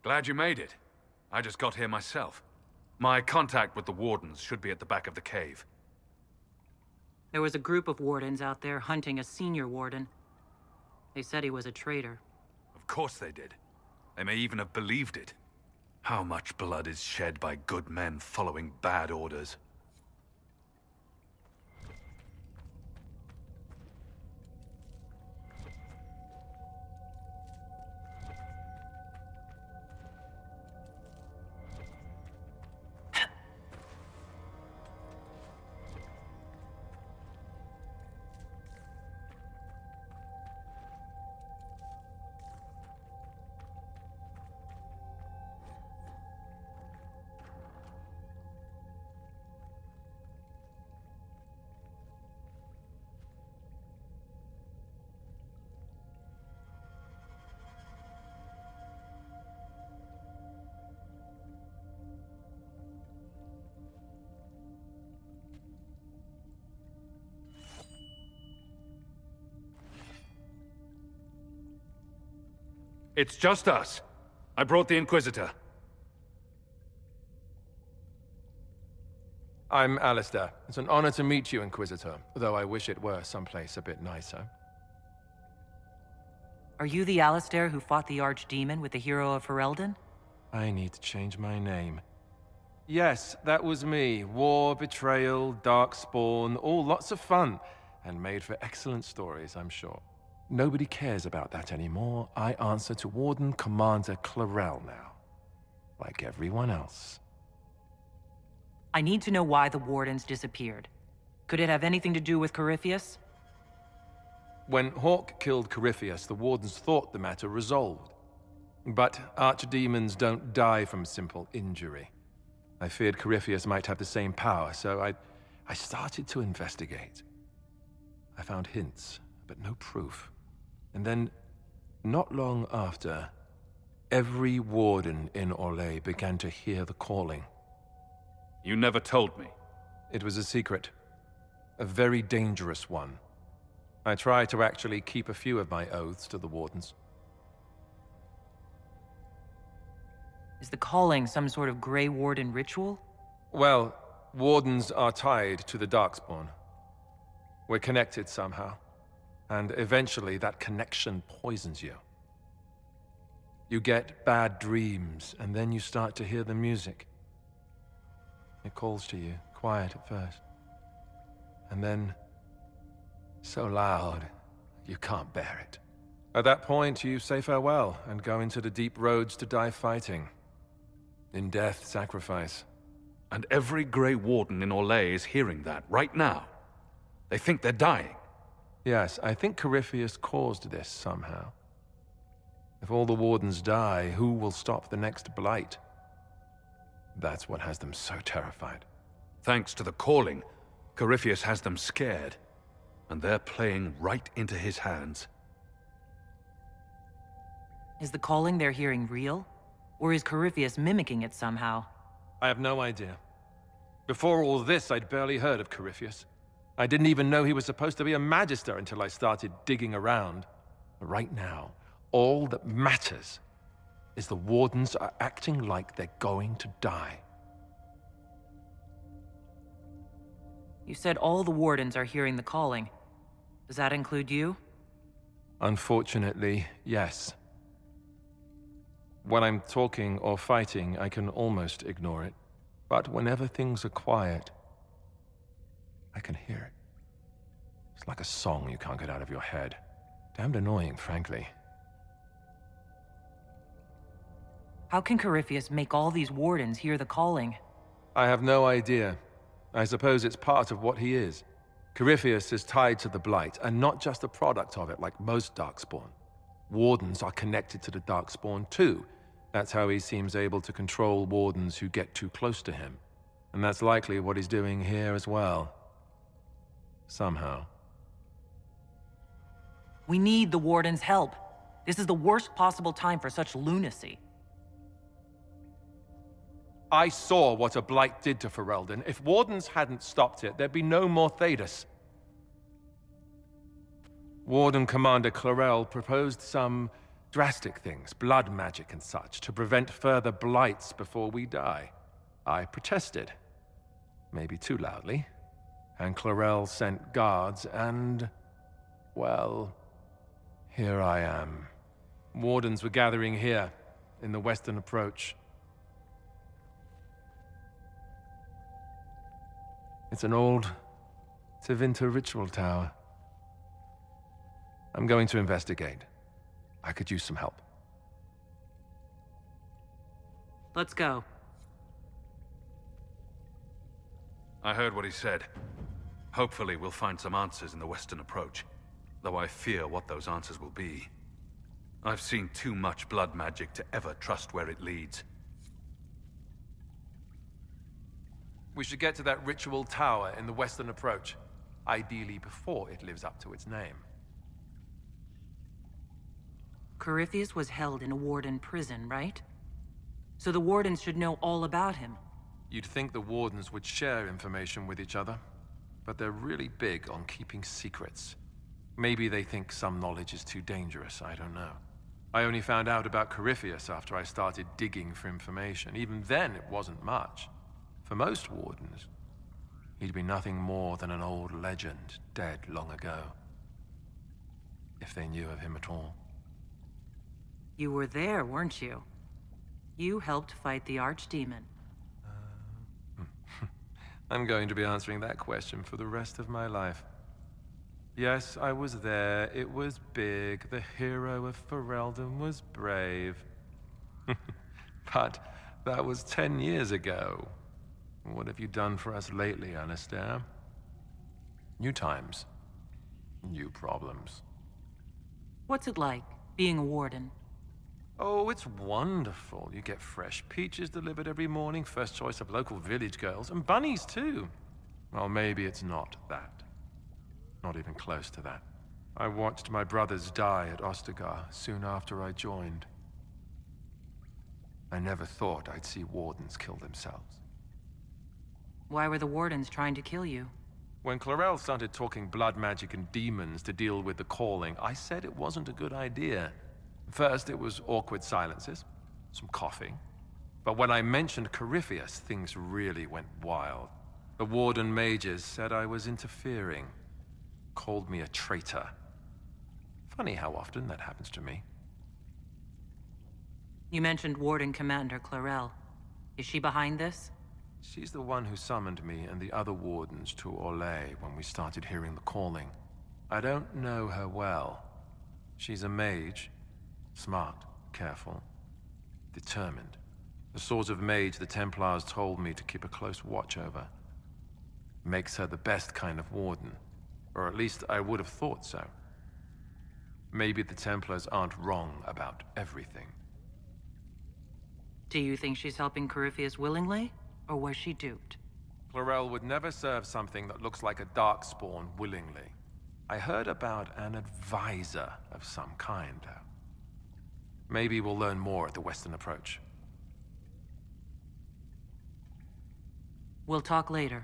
Glad you made it. I just got here myself. My contact with the Wardens should be at the back of the cave. There was a group of Wardens out there hunting a senior Warden. They said he was a traitor. Of course they did. They may even have believed it. How much blood is shed by good men following bad orders? It's just us. I brought the Inquisitor. I'm Allistair. It's an honor to meet you, Inquisitor, though I wish it were someplace a bit nicer. Are you the Allistair who fought the Archdemon with the hero of Ferelden? I need to change my name. Yes, that was me. War, betrayal, darkspawn, all lots of fun, and made for excellent stories, I'm sure. Nobody cares about that anymore. I answer to Warden Commander Clarel now. Like everyone else. I need to know why the Wardens disappeared. Could it have anything to do with Corypheus? When Hawk killed Corypheus, the Wardens thought the matter resolved. But archdemons don't die from simple injury. I feared Corypheus might have the same power, so I started to investigate. I found hints, but no proof. And then, not long after, every Warden in Orlais began to hear the calling. You never told me. It was a secret. A very dangerous one. I try to actually keep a few of my oaths to the Wardens. Is the calling some sort of Grey Warden ritual? Well, Wardens are tied to the Darkspawn. We're connected somehow. And eventually that connection poisons you. You get bad dreams, and then you start to hear the music. It calls to you, quiet at first. And then, so loud, you can't bear it. At that point, you say farewell, and go into the deep roads to die fighting. In death, sacrifice. And every Grey Warden in Orlais is hearing that right now. They think they're dying. Yes, I think Corypheus caused this somehow. If all the Wardens die, who will stop the next blight? That's what has them so terrified. Thanks to the calling, Corypheus has them scared. And they're playing right into his hands. Is the calling they're hearing real? Or is Corypheus mimicking it somehow? I have no idea. Before all this, I'd barely heard of Corypheus. I didn't even know he was supposed to be a Magister until I started digging around. Right now, all that matters is the Wardens are acting like they're going to die. You said all the Wardens are hearing the calling. Does that include you? Unfortunately, yes. When I'm talking or fighting, I can almost ignore it. But whenever things are quiet, I can hear it. It's like a song you can't get out of your head. Damned annoying, frankly. How can Corypheus make all these Wardens hear the calling? I have no idea. I suppose it's part of what he is. Corypheus is tied to the Blight, and not just a product of it like most Darkspawn. Wardens are connected to the Darkspawn too. That's how he seems able to control Wardens who get too close to him. And that's likely what he's doing here as well. Somehow. We need the Warden's help. This is the worst possible time for such lunacy. I saw what a Blight did to Ferelden. If Wardens hadn't stopped it, there'd be no more Thedas. Warden Commander Clarel proposed some Drastic things, blood magic and such, to prevent further blights before we die. I protested. Maybe too loudly. And Clarel sent guards and... well, here I am. Wardens were gathering here, in the western approach. It's an old Tevinter ritual tower. I'm going to investigate. I could use some help. Let's go. I heard what he said. Hopefully we'll find some answers in the western approach, though I fear what those answers will be. I've seen too much blood magic to ever trust where it leads. We should get to that ritual tower in the western approach, ideally before it lives up to its name. Corypheus was held in a warden prison, right? So the wardens should know all about him. You'd think the wardens would share information with each other, but they're really big on keeping secrets. Maybe they think some knowledge is too dangerous, I don't know. I only found out about Corypheus after I started digging for information. Even then, it wasn't much. For most wardens, he'd be nothing more than an old legend, dead long ago. If they knew of him at all. You were there, weren't you? You helped fight the archdemon. I'm going to be answering that question for the rest of my life. Yes, I was there. It was big. The hero of Ferelden was brave. But that was 10 years ago. What have you done for us lately, Allistair? New times. New problems. What's it like, being a warden? Oh, it's wonderful. You get fresh peaches delivered every morning, first choice of local village girls, and bunnies too. Well, maybe it's not that. Not even close to that. I watched my brothers die at Ostagar soon after I joined. I never thought I'd see wardens kill themselves. Why were the wardens trying to kill you? When Clarel started talking blood magic and demons to deal with the calling, I said it wasn't a good idea. First, it was awkward silences, some coughing. But when I mentioned Corypheus, things really went wild. The warden mages said I was interfering. Called me a traitor. Funny how often that happens to me. You mentioned Warden Commander Clarel. Is she behind this? She's the one who summoned me and the other wardens to Orlais when we started hearing the calling. I don't know her well. She's a mage. Smart, careful, determined. The sort of mage the Templars told me to keep a close watch over. Makes her the best kind of warden. Or at least I would have thought so. Maybe the Templars aren't wrong about everything. Do you think she's helping Corypheus willingly? Or was she duped? Clarel would never serve something that looks like a darkspawn willingly. I heard about an advisor of some kind, though. Maybe we'll learn more at the western approach. We'll talk later.